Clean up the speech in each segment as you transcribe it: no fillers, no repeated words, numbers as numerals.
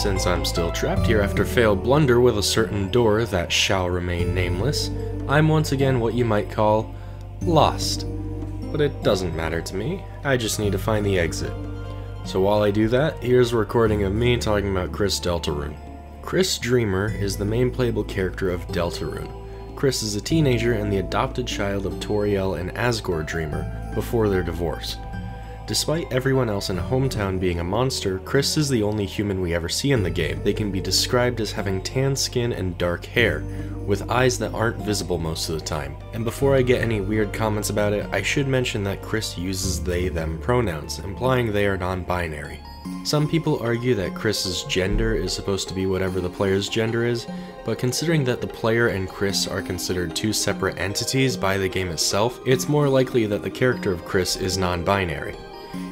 Since I'm still trapped here after failed blunder with a certain door that shall remain nameless, I'm once again what you might call lost. But it doesn't matter to me, I just need to find the exit. So while I do that, here's a recording of me talking about KRIS-Deltarune. KRIS Dreamer is the main playable character of Deltarune. KRIS is a teenager and the adopted child of Toriel and Asgore Dreamer before their divorce. Despite everyone else in Hometown being a monster, KRIS is the only human we ever see in the game. They can be described as having tan skin and dark hair, with eyes that aren't visible most of the time. And before I get any weird comments about it, I should mention that KRIS uses they/them pronouns, implying they are non-binary. Some people argue that KRIS's gender is supposed to be whatever the player's gender is, but considering that the player and KRIS are considered two separate entities by the game itself, it's more likely that the character of KRIS is non-binary.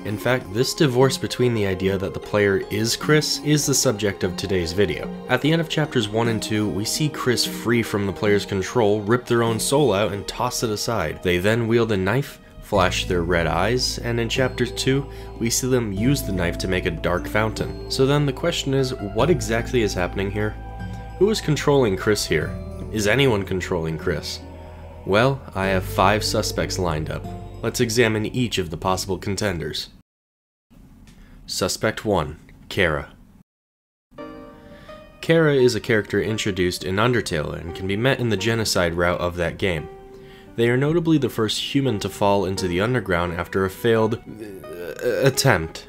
In fact, this divorce between the idea that the player is KRIS is the subject of today's video. At the end of chapters 1 and 2, we see KRIS free from the player's control, rip their own soul out, and toss it aside. They then wield a knife, flash their red eyes, and in chapter 2, we see them use the knife to make a dark fountain. So then the question is, what exactly is happening here? Who is controlling KRIS here? Is anyone controlling KRIS? Well, I have 5 suspects lined up. Let's examine each of the possible contenders. Suspect 1. Kara. Kara is a character introduced in Undertale and can be met in the genocide route of that game. They are notably the first human to fall into the underground after a failed attempt.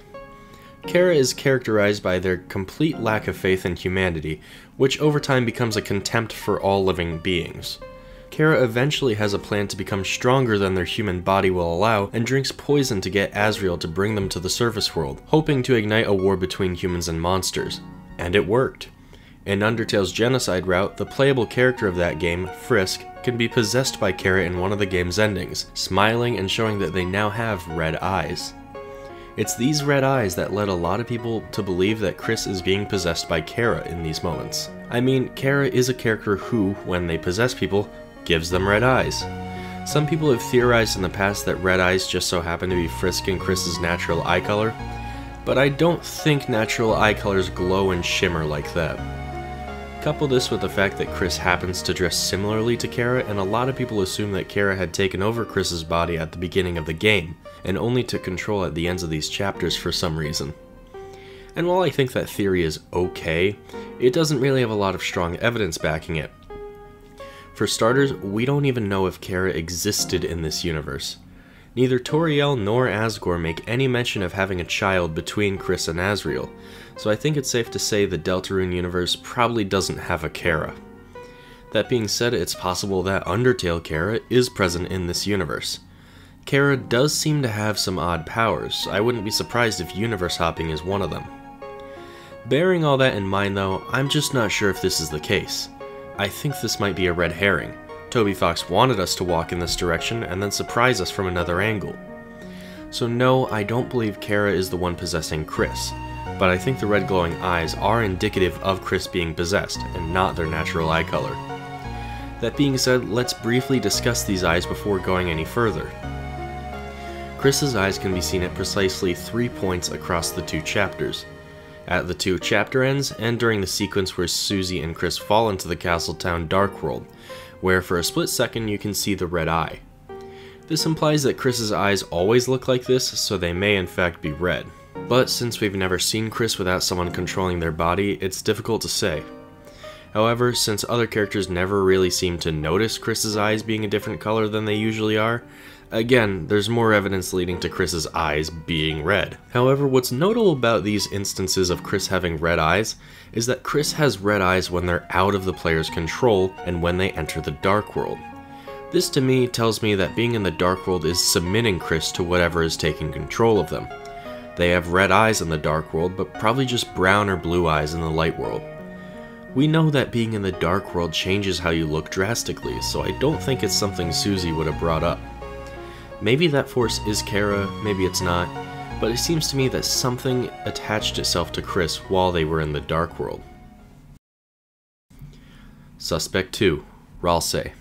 Kara is characterized by their complete lack of faith in humanity, which over time becomes a contempt for all living beings. Kara eventually has a plan to become stronger than their human body will allow and drinks poison to get Asriel to bring them to the surface world, hoping to ignite a war between humans and monsters. And it worked. In Undertale's genocide route, the playable character of that game, Frisk, can be possessed by Kara in one of the game's endings, smiling and showing that they now have red eyes. It's these red eyes that led a lot of people to believe that KRIS is being possessed by Kara in these moments. I mean, Kara is a character who, when they possess people, gives them red eyes. Some people have theorized in the past that red eyes just so happen to be Frisk and KRIS's natural eye color, but I don't think natural eye colors glow and shimmer like that. Couple this with the fact that KRIS happens to dress similarly to Kara, and a lot of people assume that Kara had taken over KRIS's body at the beginning of the game, and only took control at the ends of these chapters for some reason. And while I think that theory is okay, it doesn't really have a lot of strong evidence backing it. For starters, we don't even know if Kara existed in this universe. Neither Toriel nor Asgore make any mention of having a child between KRIS and Asriel, so I think it's safe to say the Deltarune universe probably doesn't have a Kara. That being said, it's possible that Undertale Kara is present in this universe. Kara does seem to have some odd powers. I wouldn't be surprised if universe hopping is one of them. Bearing all that in mind though, I'm just not sure if this is the case. I think this might be a red herring. Toby Fox wanted us to walk in this direction and then surprise us from another angle. So no, I don't believe Kara is the one possessing KRIS, but I think the red glowing eyes are indicative of KRIS being possessed and not their natural eye color. That being said, let's briefly discuss these eyes before going any further. KRIS's eyes can be seen at precisely 3 points across the 2 chapters. At the 2 chapter ends, and during the sequence where Susie and KRIS fall into the Castle Town-Deltarune, where for a split second you can see the red eye. This implies that KRIS's eyes always look like this, so they may in fact be red. But since we've never seen KRIS without someone controlling their body, it's difficult to say. However, since other characters never really seem to notice KRIS's eyes being a different color than they usually are, again, there's more evidence leading to KRIS's eyes being red. However, what's notable about these instances of KRIS having red eyes is that KRIS has red eyes when they're out of the player's control and when they enter the Dark World. This to me tells me that being in the Dark World is submitting KRIS to whatever is taking control of them. They have red eyes in the Dark World, but probably just brown or blue eyes in the Light World. We know that being in the Dark World changes how you look drastically, so I don't think it's something Susie would have brought up. Maybe that force is Kara, maybe it's not, but it seems to me that something attached itself to KRIS while they were in the Dark World. Suspect 2. Ralsei.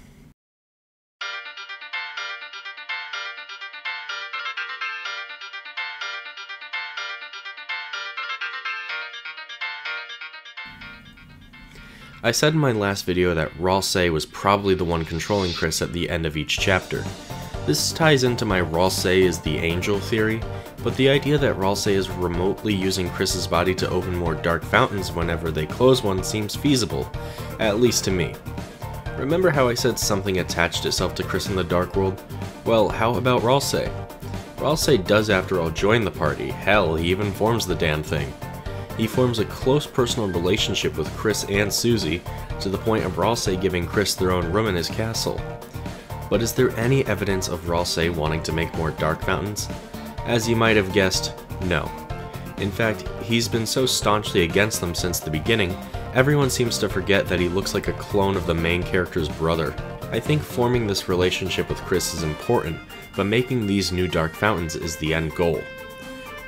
I said in my last video that Ralsei was probably the one controlling KRIS at the end of each chapter. This ties into my Ralsei is the angel theory, but the idea that Ralsei is remotely using KRIS's body to open more dark fountains whenever they close one seems feasible, at least to me. Remember how I said something attached itself to KRIS in the Dark World? Well, how about Ralsei? Ralsei does after all join the party, hell, he even forms the damn thing. He forms a close personal relationship with KRIS and Susie, to the point of Ralsei giving KRIS their own room in his castle. But is there any evidence of Ralsei wanting to make more dark fountains? As you might have guessed, no. In fact, he's been so staunchly against them since the beginning, everyone seems to forget that he looks like a clone of the main character's brother. I think forming this relationship with KRIS is important, but making these new dark fountains is the end goal.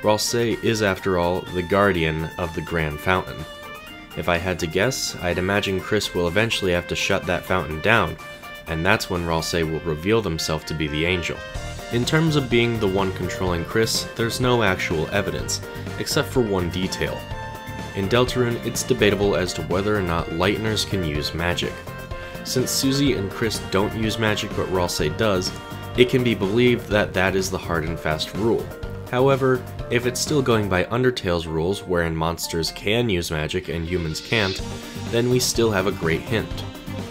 Ralsei is, after all, the guardian of the Grand Fountain. If I had to guess, I'd imagine KRIS will eventually have to shut that fountain down, and that's when Ralsei will reveal themselves to be the angel. In terms of being the one controlling KRIS, there's no actual evidence, except for one detail. In Deltarune, it's debatable as to whether or not Lighteners can use magic. Since Susie and KRIS don't use magic but Ralsei does, it can be believed that that is the hard and fast rule. However, if it's still going by Undertale's rules wherein monsters can use magic and humans can't, then we still have a great hint.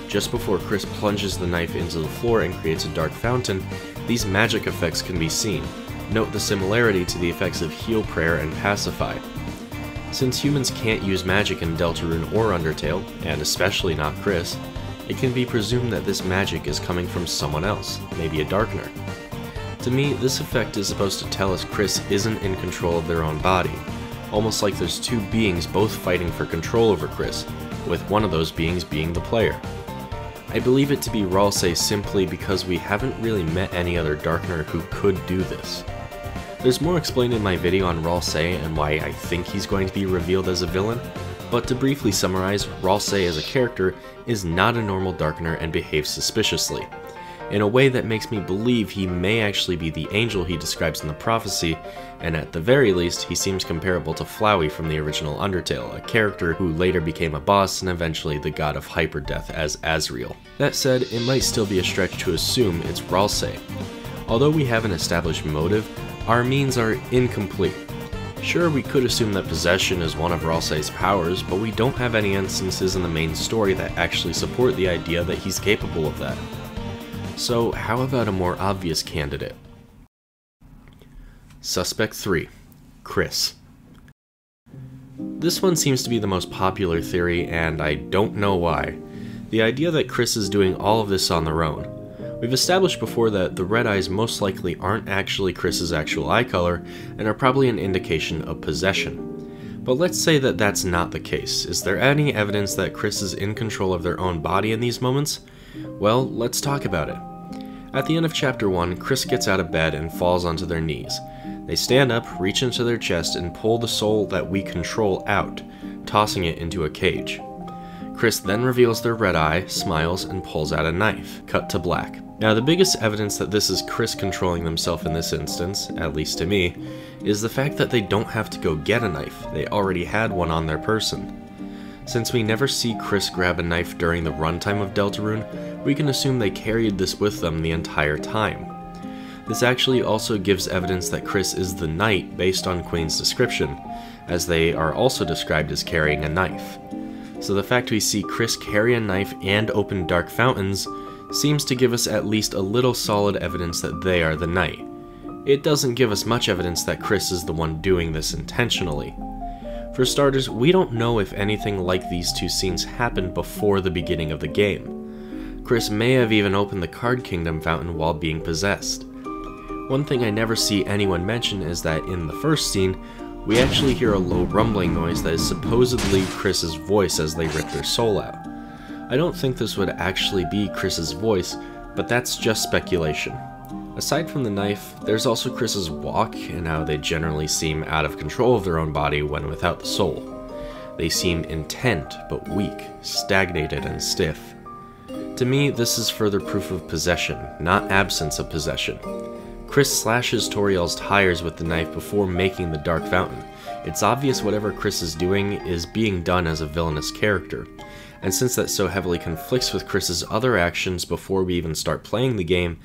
Just before KRIS plunges the knife into the floor and creates a dark fountain, these magic effects can be seen. Note the similarity to the effects of Heal Prayer and Pacify. Since humans can't use magic in Deltarune or Undertale, and especially not KRIS, it can be presumed that this magic is coming from someone else, maybe a Darkener. To me, this effect is supposed to tell us KRIS isn't in control of their own body, almost like there's two beings both fighting for control over KRIS, with one of those beings being the player. I believe it to be Ralsei simply because we haven't really met any other Darkener who could do this. There's more explained in my video on Ralsei and why I think he's going to be revealed as a villain, but to briefly summarize, Ralsei as a character is not a normal Darkener and behaves suspiciously, in a way that makes me believe he may actually be the angel he describes in the prophecy, and at the very least, he seems comparable to Flowey from the original Undertale, a character who later became a boss and eventually the god of hyperdeath as Azrael. That said, it might still be a stretch to assume it's Ralsei. Although we have an established motive, our means are incomplete. Sure, we could assume that possession is one of Ralsei's powers, but we don't have any instances in the main story that actually support the idea that he's capable of that. So how about a more obvious candidate? Suspect 3. KRIS. This one seems to be the most popular theory, and I don't know why. The idea that KRIS is doing all of this on their own. We've established before that the red eyes most likely aren't actually KRIS's actual eye color, and are probably an indication of possession. But let's say that that's not the case. Is there any evidence that KRIS is in control of their own body in these moments? Well, let's talk about it. At the end of Chapter 1, KRIS gets out of bed and falls onto their knees. They stand up, reach into their chest, and pull the soul that we control out, tossing it into a cage. KRIS then reveals their red eye, smiles, and pulls out a knife. Cut to black. Now, the biggest evidence that this is KRIS controlling themselves in this instance, at least to me, is the fact that they don't have to go get a knife. They already had one on their person. Since we never see KRIS grab a knife during the runtime of Deltarune, we can assume they carried this with them the entire time. This actually also gives evidence that KRIS is the knight based on Queen's description, as they are also described as carrying a knife. So the fact we see KRIS carry a knife and open dark fountains seems to give us at least a little solid evidence that they are the knight. It doesn't give us much evidence that KRIS is the one doing this intentionally. For starters, we don't know if anything like these two scenes happened before the beginning of the game. KRIS may have even opened the Card Kingdom fountain while being possessed. One thing I never see anyone mention is that in the first scene, we actually hear a low rumbling noise that is supposedly KRIS's voice as they rip their soul out. I don't think this would actually be KRIS's voice, but that's just speculation. Aside from the knife, there's also KRIS's walk and how they generally seem out of control of their own body when without the soul. They seem intent, but weak, stagnated, and stiff. To me, this is further proof of possession, not absence of possession. KRIS slashes Toriel's tires with the knife before making the Dark Fountain. It's obvious whatever KRIS is doing is being done as a villainous character. and since that so heavily conflicts with KRIS's other actions before we even start playing the game,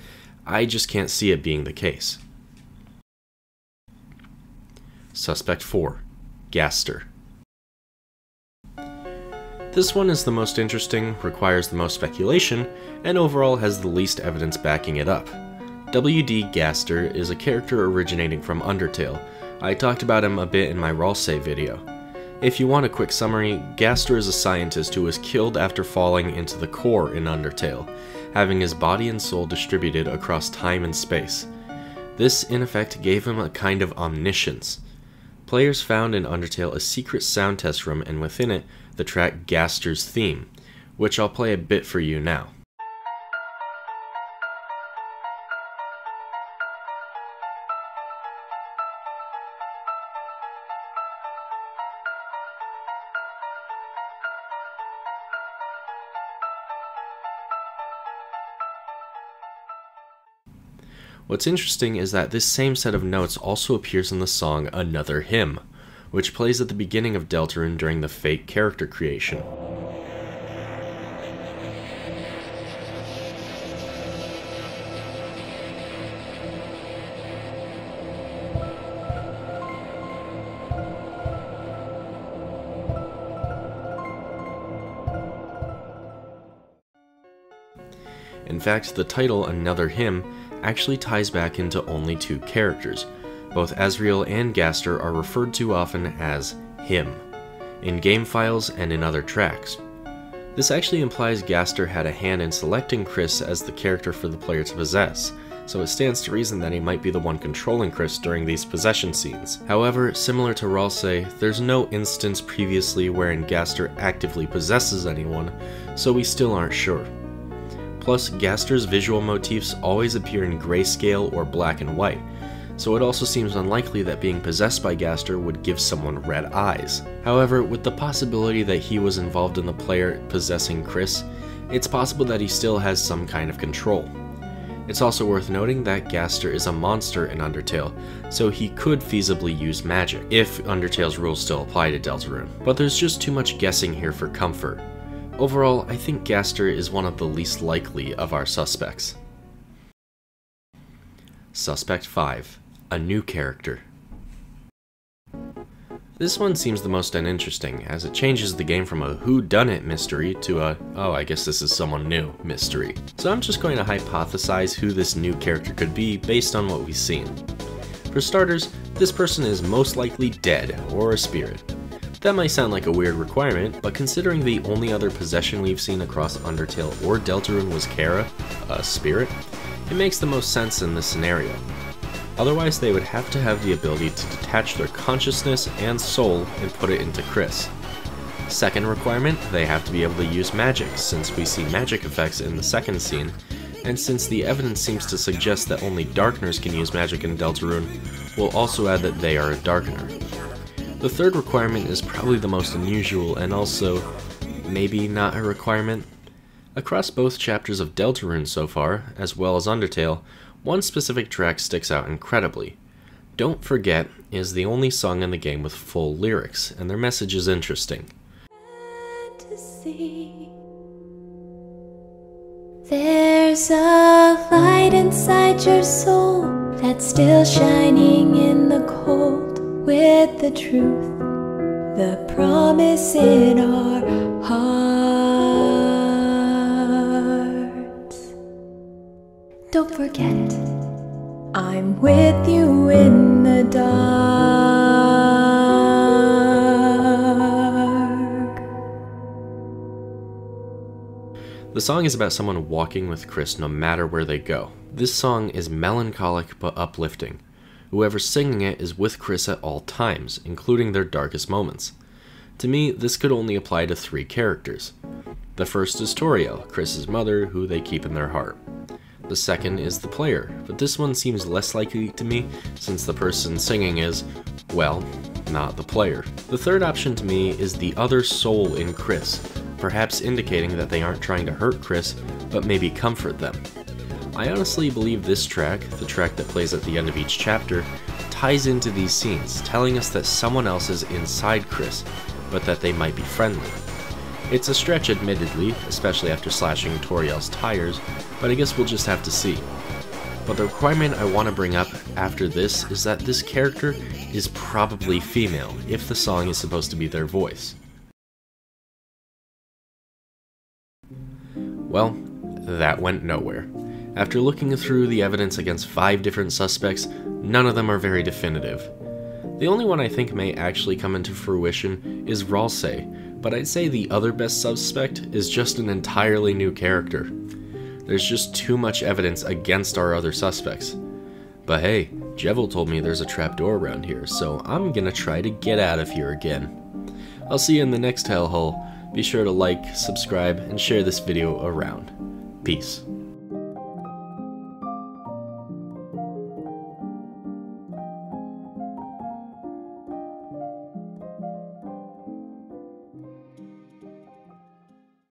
I just can't see it being the case. Suspect 4. Gaster. This one is the most interesting, requires the most speculation, and overall has the least evidence backing it up. WD Gaster is a character originating from Undertale. I talked about him a bit in my Ralsei video. If you want a quick summary, Gaster is a scientist who was killed after falling into the core in Undertale, having his body and soul distributed across time and space. This, in effect, gave him a kind of omniscience. Players found in Undertale a secret sound test room, and within it, the track Gaster's Theme, which I'll play a bit for you now. What's interesting is that this same set of notes also appears in the song Another Hymn, which plays at the beginning of Deltarune during the fake character creation. In fact, the title Another Hymn actually ties back into only 2 characters. Both Asriel and Gaster are referred to often as Him, in game files and in other tracks. This actually implies Gaster had a hand in selecting KRIS as the character for the player to possess, so it stands to reason that he might be the one controlling KRIS during these possession scenes. However, similar to Ralsei, there's no instance previously wherein Gaster actively possesses anyone, so we still aren't sure. Plus, Gaster's visual motifs always appear in grayscale or black and white, so it also seems unlikely that being possessed by Gaster would give someone red eyes. However, with the possibility that he was involved in the player possessing KRIS, it's possible that he still has some kind of control. It's also worth noting that Gaster is a monster in Undertale, so he could feasibly use magic, if Undertale's rules still apply to Deltarune. But there's just too much guessing here for comfort. Overall, I think Gaster is one of the least likely of our suspects. Suspect 5. A new character. This one seems the most uninteresting, as it changes the game from a whodunit mystery to a, oh, I guess this is someone new mystery. So I'm just going to hypothesize who this new character could be based on what we've seen. For starters, this person is most likely dead, or a spirit. That might sound like a weird requirement, but considering the only other possession we've seen across Undertale or Deltarune was Kara, a spirit, it makes the most sense in this scenario. Otherwise, they would have to have the ability to detach their consciousness and soul and put it into KRIS. Second requirement, they have to be able to use magic, since we see magic effects in the second scene, and since the evidence seems to suggest that only Darkners can use magic in Deltarune, we'll also add that they are a Darkener. The third requirement is probably the most unusual and also, maybe not a requirement. Across both chapters of Deltarune so far, as well as Undertale, one specific track sticks out incredibly. Don't Forget is the only song in the game with full lyrics, and their message is interesting. There's a light inside your soul that's still shining in the cold. With the truth, the promise in our hearts. Don't forget, I'm with you in the dark. The song is about someone walking with KRIS no matter where they go. This song is melancholic but uplifting. Whoever's singing it is with KRIS at all times, including their darkest moments. To me, this could only apply to 3 characters. The first is Toriel, KRIS's mother, who they keep in their heart. The second is the player, but this one seems less likely to me since the person singing is, well, not the player. The third option to me is the other soul in KRIS, perhaps indicating that they aren't trying to hurt KRIS, but maybe comfort them. I honestly believe this track, the track that plays at the end of each chapter, ties into these scenes, telling us that someone else is inside KRIS, but that they might be friendly. It's a stretch admittedly, especially after slashing Toriel's tires, but I guess we'll just have to see. But the requirement I want to bring up after this is that this character is probably female, if the song is supposed to be their voice. Well, that went nowhere. After looking through the evidence against 5 different suspects, none of them are very definitive. The only one I think may actually come into fruition is Ralsei, but I'd say the other best suspect is just an entirely new character. There's just too much evidence against our other suspects. But hey, Jevil told me there's a trapdoor around here, so I'm gonna try to get out of here again. I'll see you in the next hellhole. Be sure to like, subscribe, and share this video around. Peace.